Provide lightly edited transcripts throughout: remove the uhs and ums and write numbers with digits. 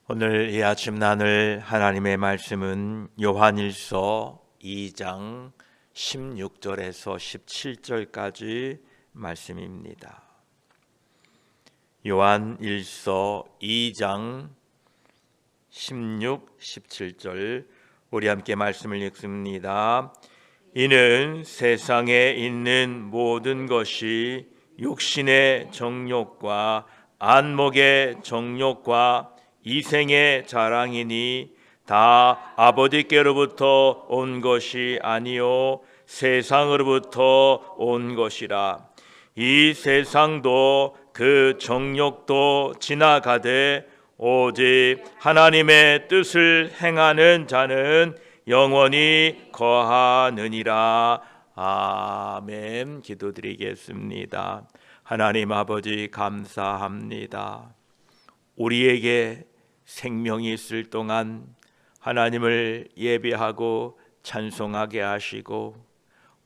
오늘 이 아침 나눌 하나님의 말씀은 요한일서 2장 16절에서 17절까지 말씀입니다. 요한일서 2장 16, 17절 우리 함께 말씀을 읽습니다. 이는 세상에 있는 모든 것이 육신의 정욕과 안목의 정욕과 이생의 자랑이니 다 아버지께로부터 온 것이 아니요 세상으로부터 온 것이라. 이 세상도 그 정욕도 지나가되 오직 하나님의 뜻을 행하는 자는 영원히 거하느니라. 아멘. 기도드리겠습니다. 하나님 아버지 감사합니다. 우리에게 생명이 있을 동안 하나님을 예배하고 찬송하게 하시고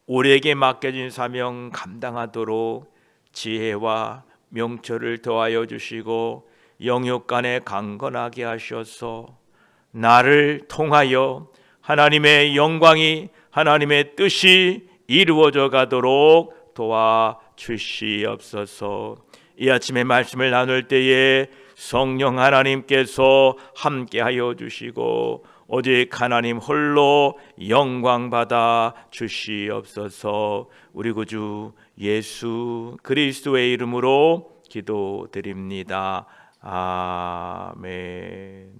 우리에게 맡겨진 사명 감당하도록 지혜와 명철을 더하여 주시고 영육간에 강건하게 하셔서 나를 통하여 하나님의 영광이 하나님의 뜻이 이루어져 가도록 도와주시옵소서. 이 아침에 말씀을 나눌 때에 성령 하나님께서 함께하여 주시고 오직 하나님 홀로 영광 받아 주시옵소서. 우리 구주 예수 그리스도의 이름으로 기도드립니다. 아멘.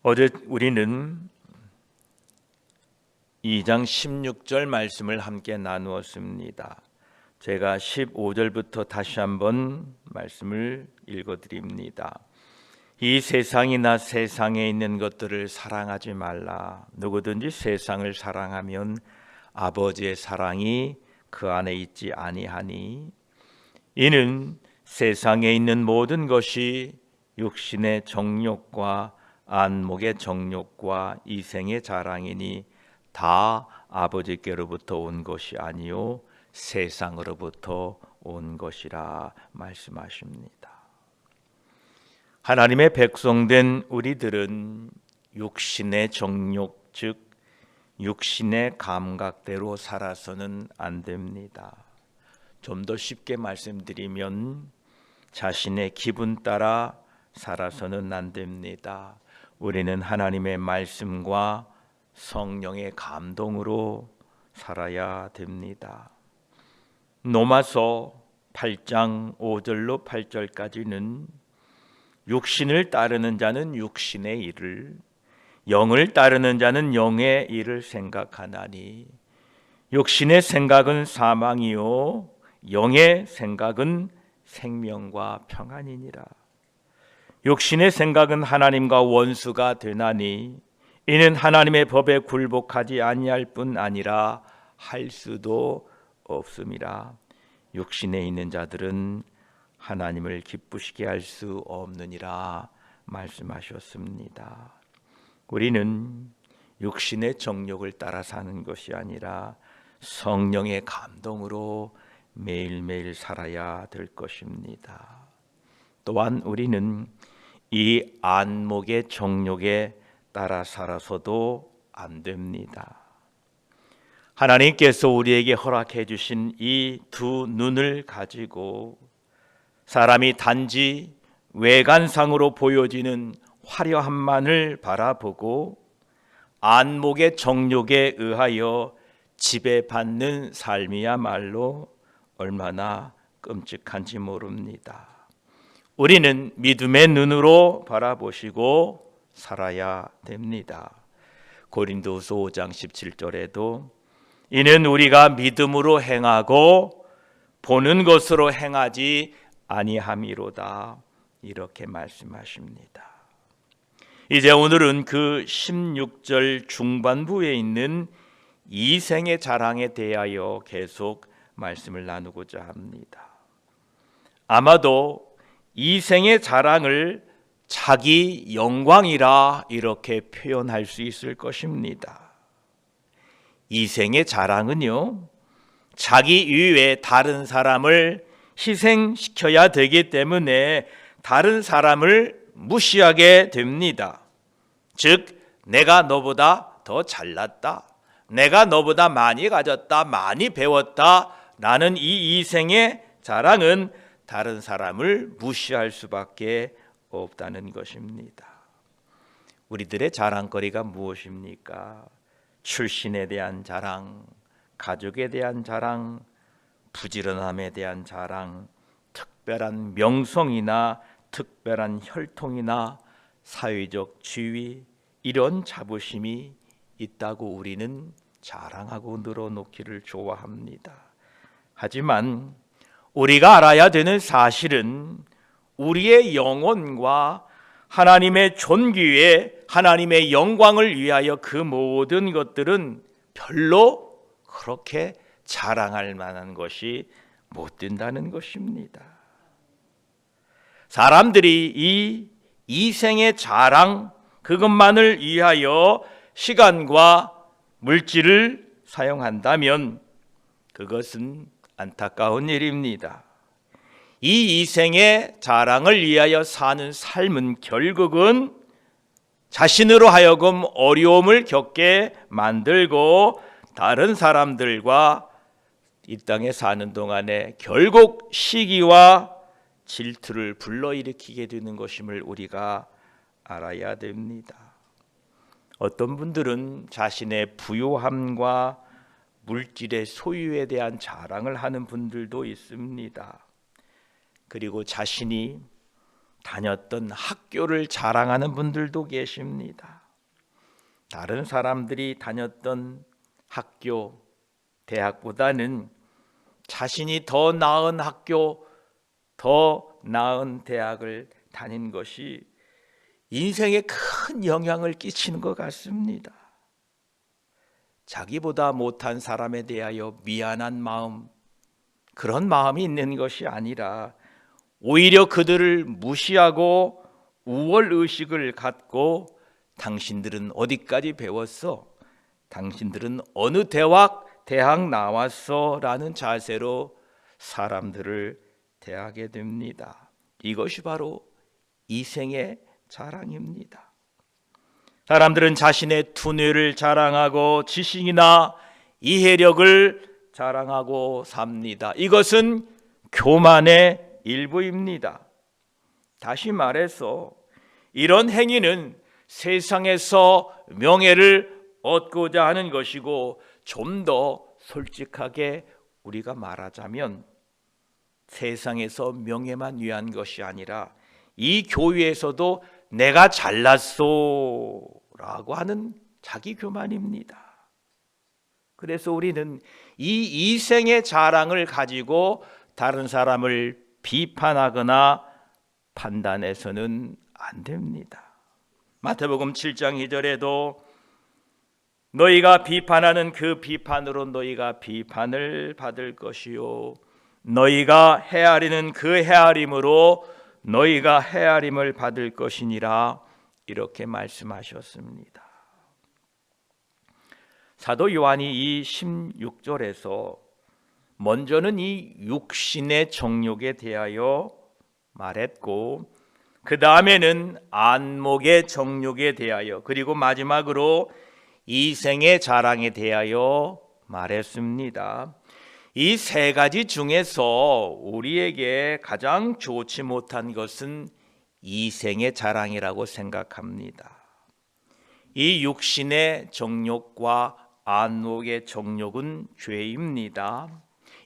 어제 우리는 2장 16절 말씀을 함께 나누었습니다. 제가 15절부터 다시 한번 말씀을 읽어드립니다. 이 세상이나 세상에 있는 것들을 사랑하지 말라. 누구든지 세상을 사랑하면 아버지의 사랑이 그 안에 있지 아니하니 이는 세상에 있는 모든 것이 육신의 정욕과 안목의 정욕과 이생의 자랑이니 다 아버지께로부터 온 것이 아니요 세상으로부터 온 것이라 말씀하십니다. 하나님의 백성된 우리들은 육신의 정욕, 즉 육신의 감각대로 살아서는 안 됩니다. 좀 더 쉽게 말씀드리면 자신의 기분 따라 살아서는 안 됩니다. 우리는 하나님의 말씀과 성령의 감동으로 살아야 됩니다. 로마서 8장 5절로 8절까지는 육신을 따르는 자는 육신의 일을, 영을 따르는 자는 영의 일을 생각하나니 육신의 생각은 사망이요 영의 생각은 생명과 평안이니라. 육신의 생각은 하나님과 원수가 되나니 이는 하나님의 법에 굴복하지 아니할 뿐 아니라 할 수도 없음이라. 육신에 있는 자들은 하나님을 기쁘시게 할 수 없느니라 말씀하셨습니다. 우리는 육신의 정욕을 따라 사는 것이 아니라 성령의 감동으로 매일매일 살아야 될 것입니다. 또한 우리는 이 안목의 정욕에 따라 살아서도 안 됩니다. 하나님께서 우리에게 허락해 주신 이 두 눈을 가지고 사람이 단지 외관상으로 보여지는 화려함만을 바라보고 안목의 정욕에 의하여 지배받는 삶이야말로 얼마나 끔찍한지 모릅니다. 우리는 믿음의 눈으로 바라보시고 살아야 됩니다. 고린도후서 5장 17절에도 이는 우리가 믿음으로 행하고 보는 것으로 행하지 아니함이로다 이렇게 말씀하십니다. 이제 오늘은 그 16절 중반부에 있는 이생의 자랑에 대하여 계속 말씀을 나누고자 합니다. 아마도 이생의 자랑을 자기 영광이라 이렇게 표현할 수 있을 것입니다. 이생의 자랑은요, 자기 이외에 다른 사람을 희생시켜야 되기 때문에 다른 사람을 무시하게 됩니다. 즉, 내가 너보다 더 잘났다, 내가 너보다 많이 가졌다, 많이 배웠다 라는 이 이생의 자랑은 다른 사람을 무시할 수밖에 없다는 것입니다. 우리들의 자랑거리가 무엇입니까? 출신에 대한 자랑, 가족에 대한 자랑, 부지런함에 대한 자랑, 특별한 명성이나 특별한 혈통이나 사회적 지위, 이런 자부심이 있다고 우리는 자랑하고 늘어놓기를 좋아합니다. 하지만 우리가 알아야 되는 사실은 우리의 영혼과 하나님의 존귀에, 하나님의 영광을 위하여 그 모든 것들은 별로 그렇게 자랑할 만한 것이 못 된다는 것입니다. 사람들이 이 이생의 자랑, 그것만을 위하여 시간과 물질을 사용한다면 그것은 안타까운 일입니다. 이 이생의 자랑을 위하여 사는 삶은 결국은 자신으로 하여금 어려움을 겪게 만들고 다른 사람들과 이 땅에 사는 동안에 결국 시기와 질투를 불러일으키게 되는 것임을 우리가 알아야 됩니다. 어떤 분들은 자신의 부유함과 물질의 소유에 대한 자랑을 하는 분들도 있습니다. 그리고 자신이 다녔던 학교를 자랑하는 분들도 계십니다. 다른 사람들이 다녔던 학교, 대학보다는 자신이 더 나은 학교, 더 나은 대학을 다닌 것이 인생에 큰 영향을 끼치는 것 같습니다. 자기보다 못한 사람에 대하여 미안한 마음, 그런 마음이 있는 것이 아니라 오히려 그들을 무시하고 우월의식을 갖고 당신들은 어디까지 배웠어? 당신들은 어느 대학 나왔어? 라는 자세로 사람들을 대하게 됩니다. 이것이 바로 이생의 자랑입니다. 사람들은 자신의 두뇌를 자랑하고 지식이나 이해력을 자랑하고 삽니다. 이것은 교만의 일부입니다. 다시 말해서 이런 행위는 세상에서 명예를 얻고자 하는 것이고, 좀 더 솔직하게 우리가 말하자면 세상에서 명예만 위한 것이 아니라 이 교회에서도 내가 잘났소 라고 하는 자기 교만입니다. 그래서 우리는 이 이생의 자랑을 가지고 다른 사람을 비판하거나 판단해서는 안 됩니다. 마태복음 7장 2절에도 너희가 비판하는 그 비판으로 너희가 비판을 받을 것이요, 너희가 헤아리는 그 헤아림으로 너희가 헤아림을 받을 것이니라, 이렇게 말씀하셨습니다. 사도 요한이 이 16절에서 먼저는 이 육신의 정욕에 대하여 말했고, 그 다음에는 안목의 정욕에 대하여, 그리고 마지막으로 이생의 자랑에 대하여 말했습니다. 이 세 가지 중에서 우리에게 가장 좋지 못한 것은 이생의 자랑이라고 생각합니다. 이 육신의 정욕과 안목의 정욕은 죄입니다.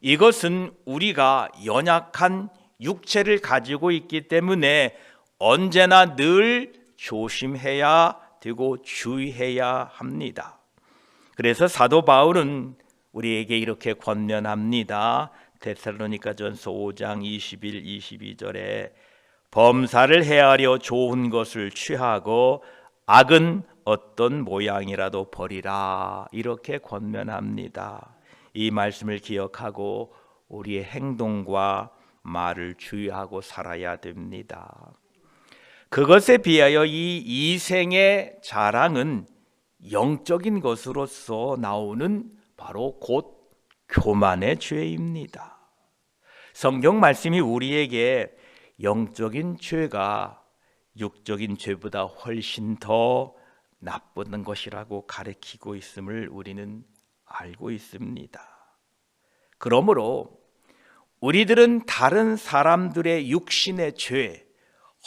이것은 우리가 연약한 육체를 가지고 있기 때문에 언제나 늘 조심해야 되고 주의해야 합니다. 그래서 사도 바울은 우리에게 이렇게 권면합니다. 데살로니가전서 5장 21, 22절에 범사를 헤아려 좋은 것을 취하고 악은 어떤 모양이라도 버리라, 이렇게 권면합니다. 이 말씀을 기억하고 우리의 행동과 말을 주의하고 살아야 됩니다. 그것에 비하여 이 이생의 자랑은 영적인 것으로서 나오는 바로 곧 교만의 죄입니다. 성경 말씀이 우리에게 영적인 죄가 육적인 죄보다 훨씬 더 나쁜 것이라고 가르치고 있음을 우리는 알고 있습니다. 그러므로 우리들은 다른 사람들의 육신의 죄,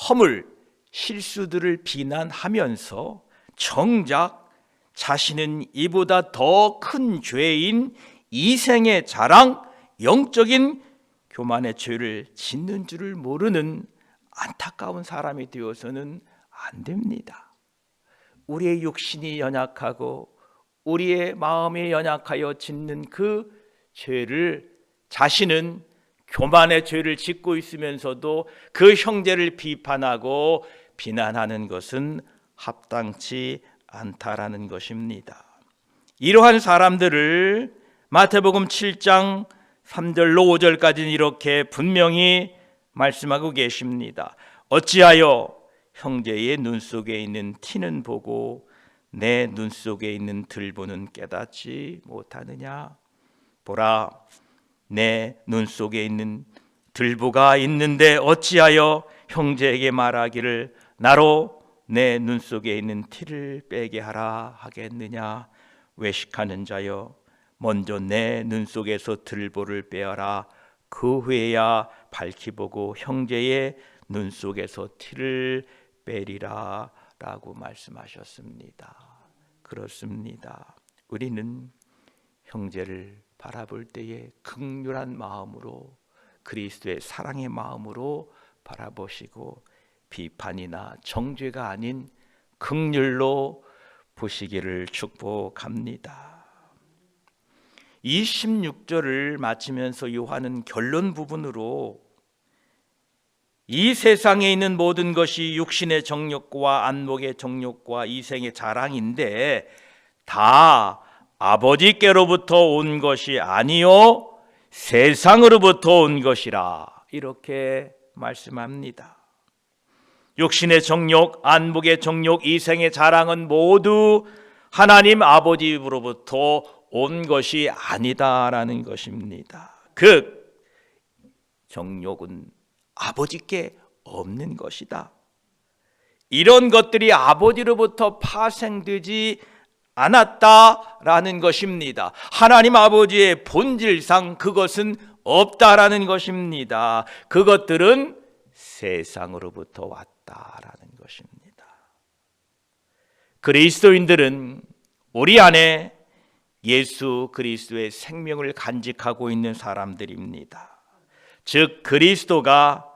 허물, 실수들을 비난하면서 정작 자신은 이보다 더 큰 죄인 이생의 자랑, 영적인 교만의 죄를 짓는 줄을 모르는 안타까운 사람이 되어서는 안 됩니다. 우리의 육신이 연약하고 우리의 마음이 연약하여 짓는 그 죄를 자신은 교만의 죄를 짓고 있으면서도 그 형제를 비판하고 비난하는 것은 합당치 않다라는 것입니다. 이러한 사람들을 마태복음 7장 3절로 5절까지는 이렇게 분명히 말씀하고 계십니다. 어찌하여 형제의 눈 속에 있는 티는 보고 내 눈 속에 있는 들보는 깨닫지 못하느냐? 보라, 내 눈 속에 있는 들보가 있는데 어찌하여 형제에게 말하기를 나로 내 눈 속에 있는 티를 빼게 하라 하겠느냐? 외식하는 자여, 먼저 내 눈 속에서 들보를 빼어라. 그 후에야 밝히 보고 형제의 눈 속에서 티를 빼리라 라고 말씀하셨습니다. 그렇습니다. 우리는 형제를 바라볼 때에 긍휼한 마음으로, 그리스도의 사랑의 마음으로 바라보시고 비판이나 정죄가 아닌 긍휼로 보시기를 축복합니다. 26절을 마치면서 요한은 결론 부분으로 이 세상에 있는 모든 것이 육신의 정욕과 안목의 정욕과 이생의 자랑인데 다 아버지께로부터 온 것이 아니요 세상으로부터 온 것이라 이렇게 말씀합니다. 육신의 정욕, 안목의 정욕, 이생의 자랑은 모두 하나님 아버지로부터 온 것이 아니다라는 것입니다. 그 정욕은 아버지께 없는 것이다. 이런 것들이 아버지로부터 파생되지 않았다라는 것입니다. 하나님 아버지의 본질상 그것은 없다라는 것입니다. 그것들은 세상으로부터 왔다라는 것입니다. 그리스도인들은 우리 안에 예수 그리스도의 생명을 간직하고 있는 사람들입니다. 즉 그리스도가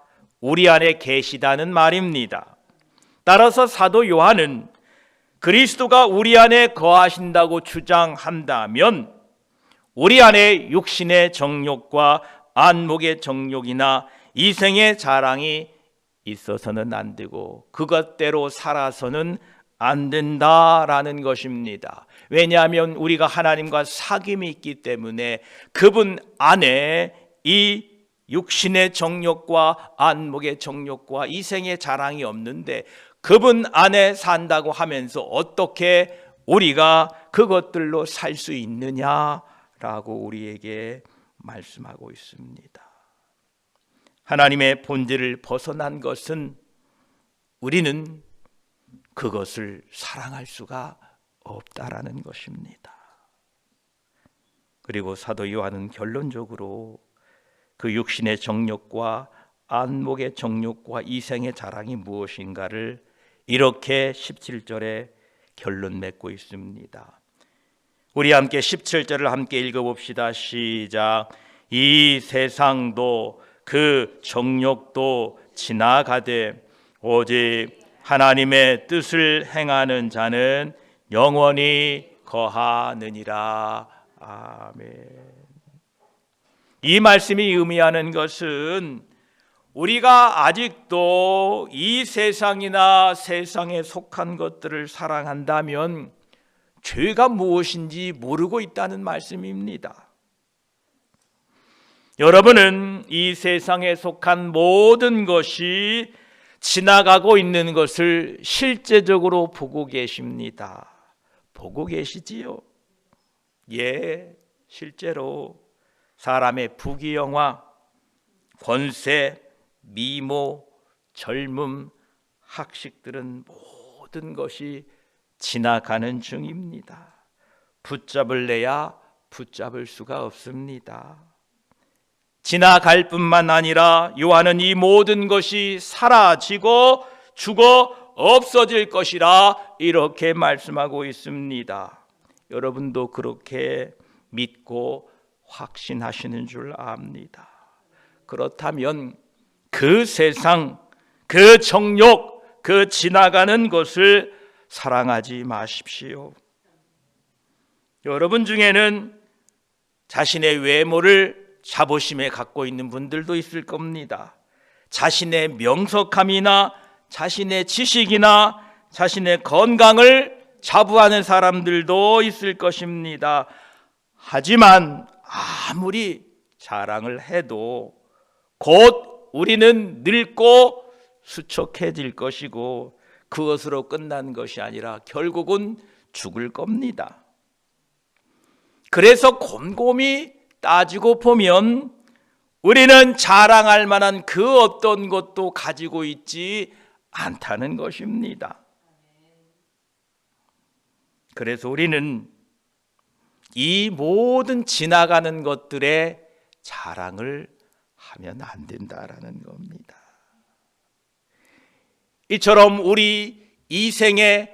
우리 안에 계시다는 말입니다. 따라서 사도 요한은 그리스도가 우리 안에 거하신다고 주장한다면 우리 안에 육신의 정욕과 안목의 정욕이나 이생의 자랑이 있어서는 안 되고 그것대로 살아서는 안 된다라는 것입니다. 왜냐하면 우리가 하나님과 사귐이 있기 때문에 그분 안에 이 육신의 정욕과 안목의 정욕과 이생의 자랑이 없는데 그분 안에 산다고 하면서 어떻게 우리가 그것들로 살 수 있느냐라고 우리에게 말씀하고 있습니다. 하나님의 본질을 벗어난 것은 우리는 그것을 사랑할 수가 없다라는 것입니다. 그리고 사도 요한은 결론적으로 그 육신의 정욕과 안목의 정욕과 이생의 자랑이 무엇인가를 이렇게 17절에 결론 맺고 있습니다. 우리 함께 17절을 함께 읽어봅시다. 시작. 이 세상도 그 정욕도 지나가되 오직 하나님의 뜻을 행하는 자는 영원히 거하느니라. 아멘. 이 말씀이 의미하는 것은 우리가 아직도 이 세상이나 세상에 속한 것들을 사랑한다면 죄가 무엇인지 모르고 있다는 말씀입니다. 여러분은 이 세상에 속한 모든 것이 지나가고 있는 것을 실제적으로 보고 계십니다. 보고 계시지요? 예, 실제로 사람의 부귀영화, 권세, 미모, 젊음, 학식들은 모든 것이 지나가는 중입니다. 붙잡을래야 붙잡을 수가 없습니다. 지나갈 뿐만 아니라 요한은 이 모든 것이 사라지고 죽어 없어질 것이라 이렇게 말씀하고 있습니다. 여러분도 그렇게 믿고 확신하시는 줄 압니다. 그렇다면 그 세상, 그 정욕, 그 지나가는 것을 사랑하지 마십시오. 여러분 중에는 자신의 외모를 자부심에 갖고 있는 분들도 있을 겁니다. 자신의 명석함이나 자신의 지식이나 자신의 건강을 자부하는 사람들도 있을 것입니다. 하지만 아무리 자랑을 해도 곧 우리는 늙고 수척해질 것이고 그것으로 끝난 것이 아니라 결국은 죽을 겁니다. 그래서 곰곰이 따지고 보면 우리는 자랑할 만한 그 어떤 것도 가지고 있지 않다는 것입니다. 그래서 우리는 이 모든 지나가는 것들의 자랑을 하면 안 된다라는 겁니다. 이처럼 우리 인생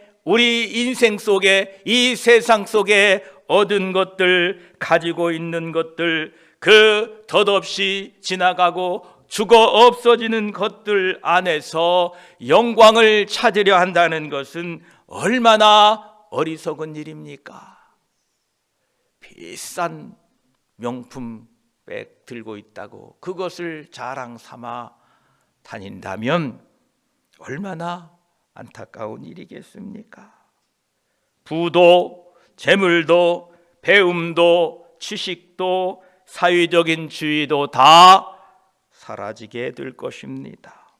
속에 이 세상 속에 얻은 것들, 가지고 있는 것들, 그 덧없이 지나가고 죽어 없어지는 것들 안에서 영광을 찾으려 한다는 것은 얼마나 어리석은 일입니까? 비싼 명품 백 들고 있다고 그것을 자랑 삼아 다닌다면 얼마나 안타까운 일이겠습니까? 부도, 재물도, 배움도, 지식도, 사회적인 지위도 다 사라지게 될 것입니다.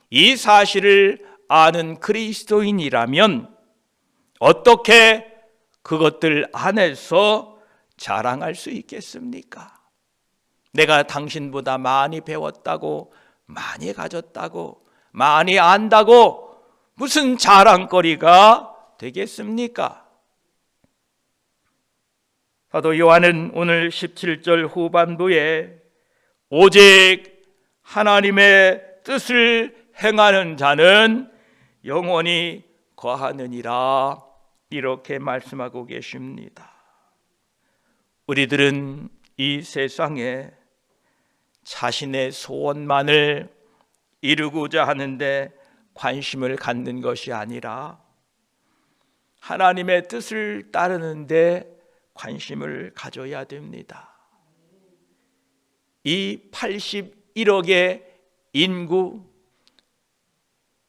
이 사실을 아는 그리스도인이라면 어떻게 그것들 안에서 자랑할 수 있겠습니까? 내가 당신보다 많이 배웠다고, 많이 가졌다고, 많이 안다고 무슨 자랑거리가 되겠습니까? 사도 요한은 오늘 17절 후반부에 오직 하나님의 뜻을 행하는 자는 영원히 거하느니라 이렇게 말씀하고 계십니다. 우리들은 이 세상에 자신의 소원만을 이루고자 하는데 관심을 갖는 것이 아니라 하나님의 뜻을 따르는데 관심을 가져야 됩니다. 이 81억의 인구,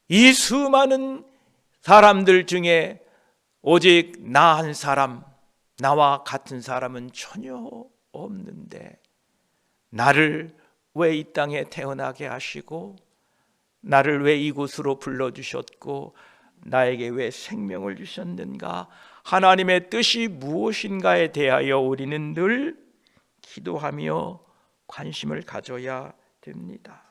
이 수많은 사람들 중에 오직 나 한 사람, 나와 같은 사람은 전혀 없는데 나를 왜 이 땅에 태어나게 하시고 나를 왜 이곳으로 불러주셨고 나에게 왜 생명을 주셨는가? 하나님의 뜻이 무엇인가에 대하여 우리는 늘 기도하며 관심을 가져야 됩니다.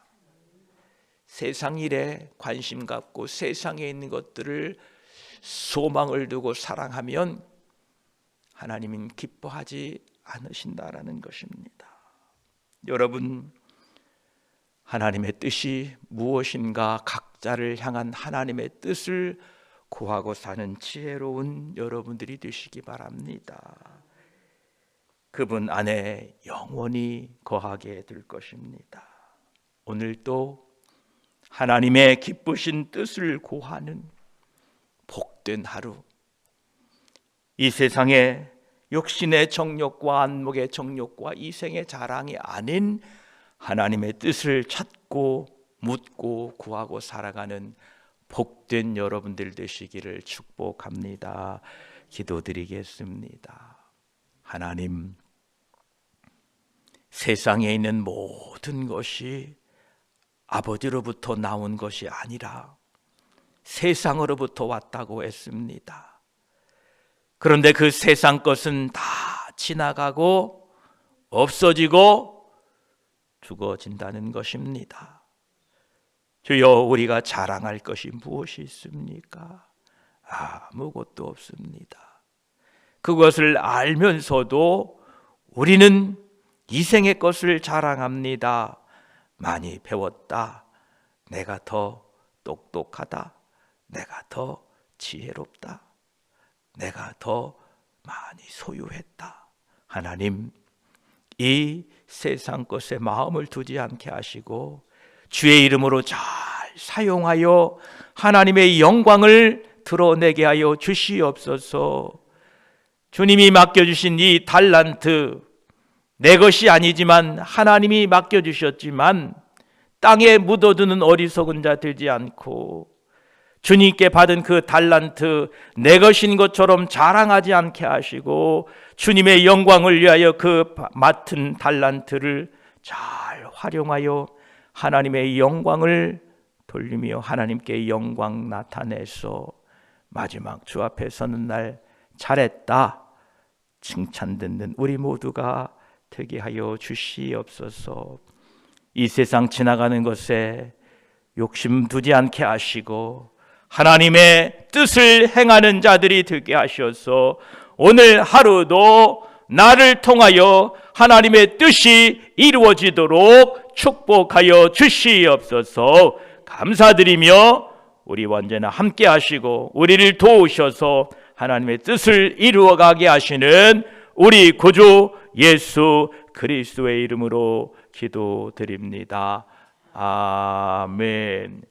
세상 일에 관심 갖고 세상에 있는 것들을 소망을 두고 사랑하면 하나님은 기뻐하지 않으신다라는 것입니다. 여러분, 하나님의 뜻이 무엇인가 각자를 향한 하나님의 뜻을 구하고 사는 지혜로운 여러분들이 되시기 바랍니다. 그분 안에 영원히 거하게 될 것입니다. 오늘도 하나님의 기쁘신 뜻을 구하는 복된 하루, 이 세상에 육신의 정욕과 안목의 정욕과 이생의 자랑이 아닌 하나님의 뜻을 찾고 묻고 구하고 살아가는 복된 여러분들 되시기를 축복합니다. 기도드리겠습니다. 하나님, 세상에 있는 모든 것이 아버지로부터 나온 것이 아니라 세상으로부터 왔다고 했습니다. 그런데 그 세상 것은 다 지나가고 없어지고 죽어진다는 것입니다. 주여, 우리가 자랑할 것이 무엇이 있습니까? 아무것도 없습니다. 그것을 알면서도 우리는 이생의 것을 자랑합니다. 많이 배웠다. 내가 더 똑똑하다. 내가 더 지혜롭다. 내가 더 많이 소유했다. 하나님, 이 세상 것에 마음을 두지 않게 하시고 주의 이름으로 잘 사용하여 하나님의 영광을 드러내게 하여 주시옵소서. 주님이 맡겨주신 이 달란트, 내 것이 아니지만 하나님이 맡겨주셨지만 땅에 묻어두는 어리석은 자 되지 않고 주님께 받은 그 달란트 내 것인 것처럼 자랑하지 않게 하시고 주님의 영광을 위하여 그 맡은 달란트를 잘 활용하여 하나님의 영광을 돌리며 하나님께 영광 나타내서 마지막 주 앞에 서는 날 잘했다 칭찬 듣는 우리 모두가 되게 하여 주시옵소서. 이 세상 지나가는 것에 욕심 두지 않게 하시고 하나님의 뜻을 행하는 자들이 되게 하셔서 오늘 하루도 나를 통하여 하나님의 뜻이 이루어지도록 축복하여 주시옵소서. 감사드리며 우리 언제나 함께 하시고 우리를 도우셔서 하나님의 뜻을 이루어가게 하시는 우리 구주 예수 그리스도의 이름으로 기도드립니다. 아멘.